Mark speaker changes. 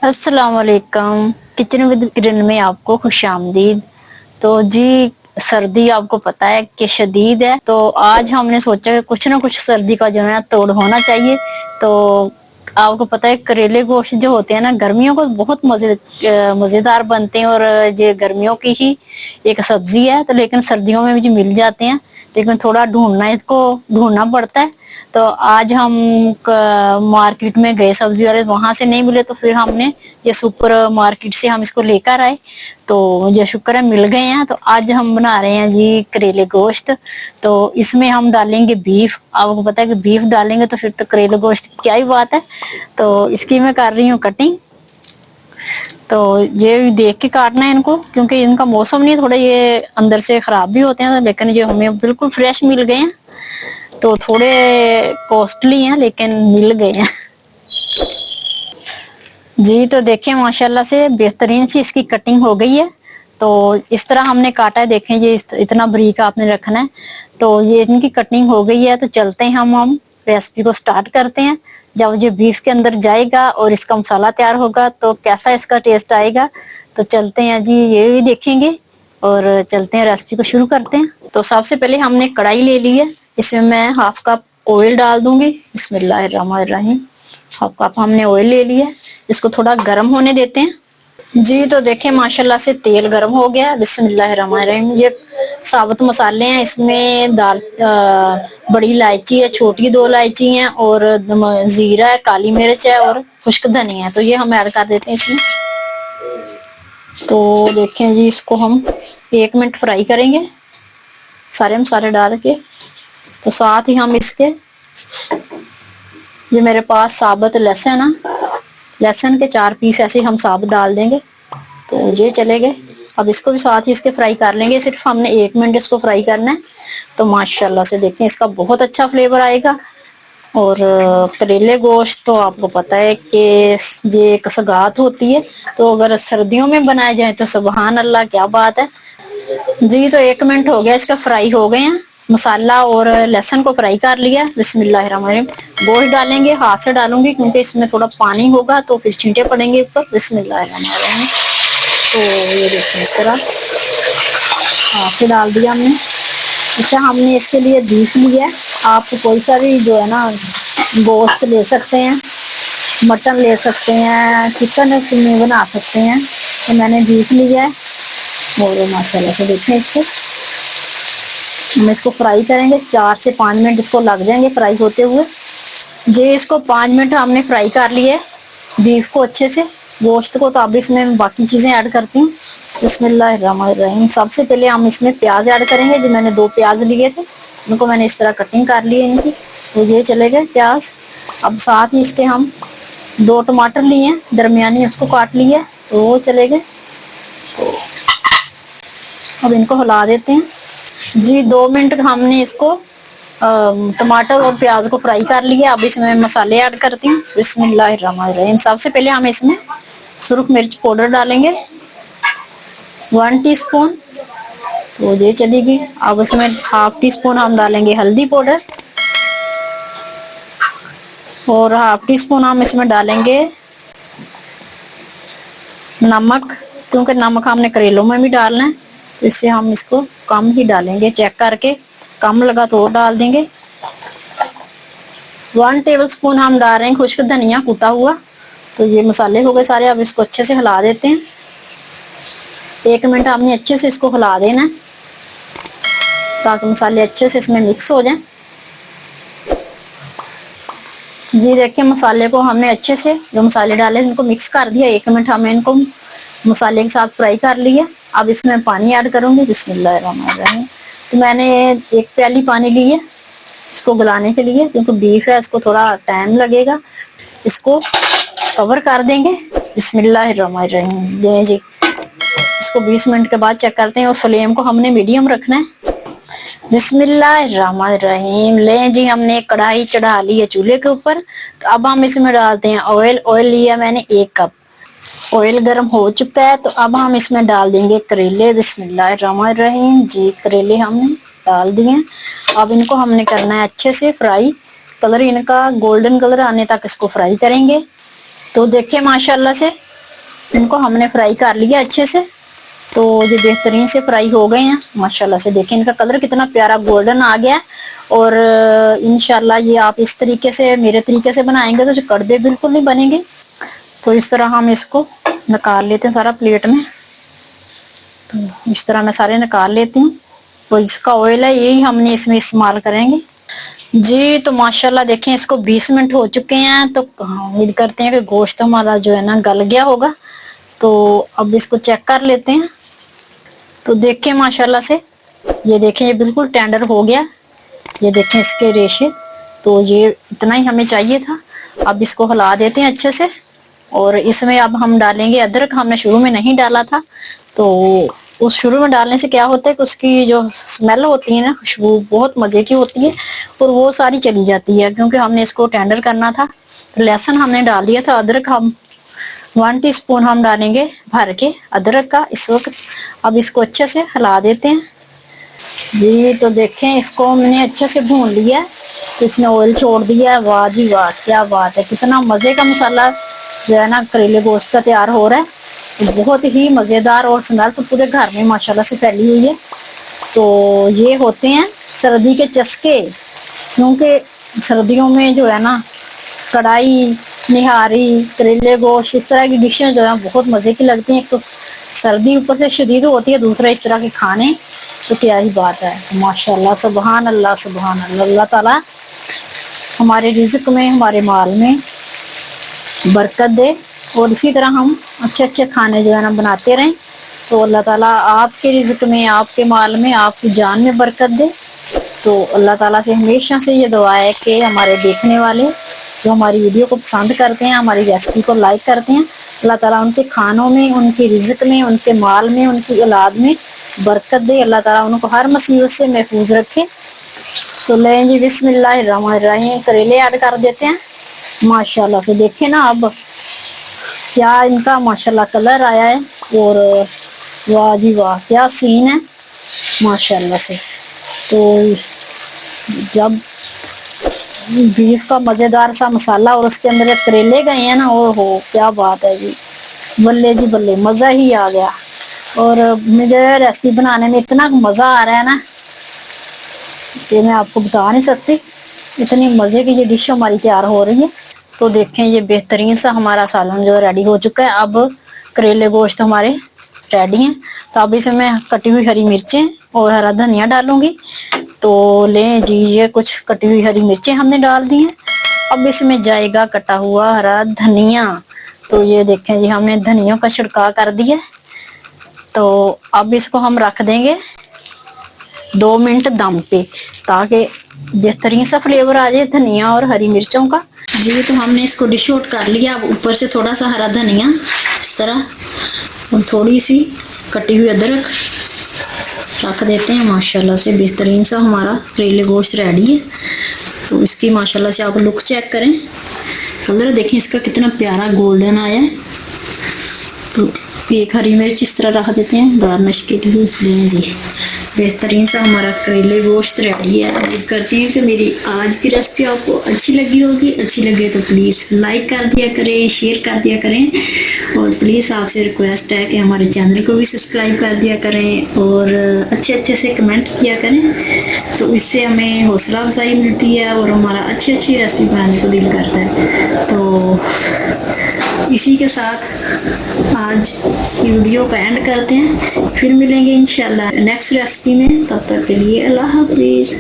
Speaker 1: अस्सलाम वालेकुम। Kitchen with किरण में आपको खुशामदीद। तो जी, सर्दी आपको पता है कि शदीद है, तो आज हमने सोचा कि कुछ ना कुछ सर्दी का जो है तोड़ होना चाहिए। तो आपको पता है करेले गोश्त जो होते हैं ना, गर्मियों को बहुत मजेदार बनते हैं, और ये गर्मियों की ही एक सब्जी है, तो लेकिन सर्दियों में भी मिल जाते हैं, लेकिन थोड़ा ढूंढना पड़ता है। तो आज हम मार्केट में गए सब्जी वाले, वहां से नहीं मिले, तो फिर हमने ये सुपर मार्केट से हम इसको लेकर आए। तो ये शुक्र है मिल गए हैं। तो आज हम बना रहे हैं जी करेले गोश्त। तो इसमें हम डालेंगे बीफ। आपको पता है कि बीफ डालेंगे तो फिर तो करेले गोश्त की क्या ही बात है। तो इसकी मैं कर रही हूँ कटिंग। तो ये देख के काटना है इनको, क्योंकि इनका मौसम नहीं, थोड़े ये अंदर से खराब भी होते हैं, लेकिन ये हमें बिल्कुल फ्रेश मिल गए हैं। तो थोड़े कॉस्टली हैं लेकिन मिल गए हैं जी। तो देखिए माशाल्लाह से बेहतरीन सी इसकी कटिंग हो गई है। तो इस तरह हमने काटा है, देखें ये इतना बारीक आपने रखना है। तो ये इनकी कटिंग हो गई है। तो चलते हैं हम रेसिपी को स्टार्ट करते हैं। जब ये बीफ के अंदर जाएगा और इसका मसाला तैयार होगा तो कैसा इसका टेस्ट आएगा। तो चलते हैं जी, ये भी देखेंगे और चलते हैं रेसिपी को शुरू करते हैं। तो सबसे पहले हमने कढ़ाई ले ली है, इसमें मैं हाफ कप ऑयल डाल दूंगी। बिस्मिल्लाहिर्रहमानिर्रहीम। हाफ कप हमने ऑयल ले लिया, इसको थोड़ा गर्म होने देते हैं जी। तो देखें माशाल्लाह से तेल गर्म हो गया। बिस्मिल्लाहिर्रहमानिर्रहीम। ये साबुत मसाले हैं, इसमें बड़ी इलायची है, छोटी 2 इलायची हैं, और जीरा है, काली मिर्च है और खुश्क धनिया है। तो ये हम ऐड कर देते हैं इसमें। तो देखें जी, इसको हम 1 मिनट फ्राई करेंगे सारे मसाले डाल के। तो साथ ही हम इसके, ये मेरे पास साबुत लहसुन है, लहसुन के 4 पीस ऐसे हम साबुत डाल देंगे। तो ये चले गए। अब इसको भी साथ ही इसके फ्राई कर लेंगे, सिर्फ हमने 1 मिनट इसको फ्राई करना है। तो माशाल्लाह से देखें इसका बहुत अच्छा फ्लेवर आएगा। और करेले गोश्त तो आपको पता है कि ये एक सौगात होती है, तो अगर सर्दियों में बनाए जाए तो सुभान अल्लाह, क्या बात है जी। तो 1 मिनट हो गया, इसका फ्राई हो गए हैं, मसाला और लहसुन को फ्राई कर लिया। बिस्मिल्लाहिर्रहमानिर्रहीम। गोश्त डालेंगे, हाथ से डालूंगी क्योंकि इसमें थोड़ा पानी होगा, तो फिर छींटे पड़ेंगे ऊपर। बिस्मिल्लाहिर्रहमानिर्रहीम। तो ये देखिए इस तरह हाथ से डाल दिया हमने। अच्छा, हमने इसके लिए बीफ लिया है। आप कोई सा भी जो है ना गोश्त ले सकते हैं, मटन ले सकते हैं, चिकन में बना सकते हैं। तो मैंने बीफ लिया है। और माशाल्लाह से देखें इसको, हम इसको फ्राई करेंगे 4 से 5 मिनट इसको लग जाएंगे फ्राई होते हुए जी। इसको 5 मिनट हमने फ्राई कर लिए बीफ को अच्छे से, गोश्त को। तो अब इसमें बाकी चीजें ऐड करती हूँ। बिस्मिल्लाहिर्रहमानिर्रहीम। सबसे पहले हम इसमें प्याज ऐड करेंगे। जो मैंने 2 प्याज लिए थे, उनको मैंने इस तरह कटिंग कर ली है इनकी। तो ये चले गए प्याज। अब साथ ही इसके हम 2 टमाटर लिए हैं दरमियानी, उसको काट लिया, तो वो चले गए। तो अब इनको हिला देते हैं जी। 2 मिनट हमने इसको टमाटर और प्याज को फ्राई कर लिया। अब इसमें मसाले ऐड करती हूँ। बिस्मिल्लाहिर्रहमानिर्रहीम। सबसे पहले हम इसमें सुरख मिर्च पाउडर डालेंगे 1 टीस्पून। तो ये चली गई। अब इसमें हाफ टी स्पून हम डालेंगे हल्दी पाउडर, और हाफ टी स्पून हम इसमें डालेंगे नमक, क्योंकि नमक हमने करेलों में भी डालना है, तो इससे हम इसको कम ही डालेंगे, चेक करके। कम लगा तो और डाल देंगे। 1 टेबल स्पून हम डाल रहे हैं खुश्क धनिया कूटा हुआ। तो ये मसाले हो गए सारे। अब इसको अच्छे से हिला देते हैं। 1 मिनट हमने अच्छे से इसको हिला देना है, ताकि मसाले अच्छे से इसमें मिक्स हो जाएं जी। देखिए मसाले को हमने अच्छे से, जो मसाले डाले इनको मिक्स कर दिया। 1 मिनट हमने इनको मसाले के साथ फ्राई कर लिया। अब इसमें पानी ऐड करूंगी। बिस्मिल्लाहिर्रहमानिर्रहीम। तो मैंने 1 प्याली पानी ली है इसको गलाने के लिए, क्योंकि बीफ है, इसको थोड़ा टाइम लगेगा। इसको कवर कर देंगे। बिस्मिल्लाहिर्रहमानिर्रहीम। ये जी, इसको 20 मिनट के बाद चेक करते हैं, और फ्लेम को हमने मीडियम रखना है। बिस्मिल्लाहिर्रहमानिर्रहीम। ले जी, हमने कढ़ाई चढ़ा ली है चूल्हे के ऊपर। तो अब हम इसमें डालते हैं ऑयल। ऑयल लिया मैंने 1 कप। ऑयल गर्म हो चुका है, तो अब हम इसमें डाल देंगे करेले। बिस्मिल्लाहिर्रहमानिर्रहीम जी। करेले हमने डाल दिए। अब इनको हमने करना है अच्छे से फ्राई, कलर इनका गोल्डन कलर आने तक इसको फ्राई करेंगे। तो देखिए माशाल्लाह से इनको हमने फ्राई कर लिया अच्छे से। तो ये बेहतरीन से फ्राई हो गए हैं माशाल्लाह से। देखें इनका कलर कितना प्यारा गोल्डन आ गया है। और इंशाल्लाह ये आप इस तरीके से, मेरे तरीके से बनाएंगे तो जो कड़वे बिल्कुल नहीं बनेंगे। तो इस तरह हम इसको निकाल लेते हैं सारा प्लेट में। तो इस तरह मैं सारे निकाल लेती हूँ। तो इसका ऑयल है यही हमने इसमें इस्तेमाल करेंगे जी। तो माशाल्लाह देखें इसको 20 मिनट हो चुके हैं। तो उम्मीद करते हैं कि गोश्त हमारा जो है ना गल गया होगा। तो अब इसको चेक कर लेते हैं। तो देखें माशाल्लाह से, ये देखें ये बिल्कुल टेंडर हो गया। ये देखें इसके रेशे। तो ये इतना ही हमें चाहिए था। अब इसको हिला देते हैं अच्छे से। और इसमें अब हम डालेंगे अदरक। हमने शुरू में नहीं डाला था। तो उस शुरू में डालने से क्या होता है कि उसकी जो स्मेल होती है ना, खुशबू बहुत मजे की होती है और वो सारी चली जाती है, क्योंकि हमने इसको टेंडर करना था। तो लहसुन हमने डाल दिया था। अदरक हम 1 टीस्पून हम डालेंगे भर के अदरक का इस वक्त। अब इसको अच्छे से हिला देते हैं जी। तो देखें इसको हमने अच्छे से भून लिया। तो इसने ऑयल छोड़ दिया है। वाह जी वाह, क्या बात है। कितना मजे का मसाला जो है ना करेले गोश्त का तैयार हो रहा है। बहुत ही मजेदार और स्मेल तो पूरे घर में माशाल्लाह से फैली हुई है। तो ये होते हैं सर्दी के चस्के, क्योंकि सर्दियों में जो है ना कढ़ाई, निहारी, करेले गोश्त इस तरह की डिशें जो है बहुत मजे की लगती हैं। एक तो सर्दी ऊपर से शदीद होती है, दूसरा इस तरह के खाने तो क्या ही बात है। माशाल्लाह सुभान अल्लाह सुभान अल्लाह। अल्लाह ताला हमारे रिज़्क में, हमारे माल में बरकत दे और इसी तरह हम अच्छे अच्छे खाने जो है ना बनाते रहें। तो अल्लाह ताला आपके रिज़्क में, आपके माल में, आपकी जान में बरकत दे। तो अल्लाह ताला से हमेशा से ये दुआ है कि हमारे देखने वाले जो हमारी वीडियो को पसंद करते हैं, हमारी रेसिपी को लाइक करते हैं, अल्लाह ताला उनके खानों में, उनके रिज़्क में, उनके माल में, उनकी औलाद में बरकत दे। अल्लाह ताला उनको हर मुसीबत से महफूज रखे। तो लें जी बिस्मिल्लाहिर्रहमानिर्रहीम, करेले ऐड कर देते हैं माशाल्लाह से। देखें ना अब क्या इनका माशाल्लाह कलर आया है। और वाह जी वाह, क्या सीन है माशाल्लाह से। तो जब बीफ का मजेदार सा मसाला और उसके अंदर करेले गए हैं ना, ओ हो क्या बात है जी, बल्ले जी बल्ले, मजा ही आ गया। और मुझे रेसिपी बनाने में इतना मजा आ रहा है ना कि मैं आपको बता नहीं सकती। इतनी मजे की ये डिश हमारी तैयार हो रही है। तो देखें ये बेहतरीन सा हमारा सालन जो रेडी हो चुका है। अब करेले गोश्त हमारे रेडी हैं। तो अब इसमें कटी हुई हरी मिर्चें और हरा धनिया डालूंगी। तो लें जी, ये कुछ कटी हुई हरी मिर्चें हमने डाल दी हैं। अब इसमें जाएगा कटा हुआ हरा धनिया। तो ये देखें जी, हमने धनिया का छिड़काव कर दिया। तो अब इसको हम रख देंगे 2 मिनट दम पे, ताकि बेहतरीन सा फ्लेवर आ जाए धनिया और हरी मिर्चों का जी। तो हमने इसको डिश आउट कर लिया। अब ऊपर से थोड़ा सा हरा धनिया इस तरह और थोड़ी सी कटी हुई अदरक रख देते हैं। माशाल्लाह से बेहतरीन सा हमारा करेले गोश्त रेडी है। तो इसकी माशाल्लाह से आप लुक चेक करें, कलर देखें इसका कितना प्यारा गोल्डन आया है। तो एक हरी मिर्च इस तरह रख देते हैं गार्निश के लिए। लें जी, बेहतरीन सा हमारा करेले गोश्त रेडी है। उम्मीद करती हूँ कि मेरी आज की रेसिपी आपको अच्छी लगी होगी। अच्छी लगे तो प्लीज़ लाइक कर दिया करें, शेयर कर दिया करें और प्लीज़ आपसे रिक्वेस्ट है कि हमारे चैनल को भी सब्सक्राइब कर दिया करें और अच्छे अच्छे से कमेंट किया करें। तो इससे हमें हौसला अफजाई मिलती है और हमारा अच्छी अच्छी रेसिपी बनाने को दिल करता है। तो इसी के साथ आज की वीडियो का एंड करते हैं। फिर मिलेंगे इंशाल्लाह नेक्स्ट रेसिपी में। तब तक के लिए अल्लाह हाफिज़।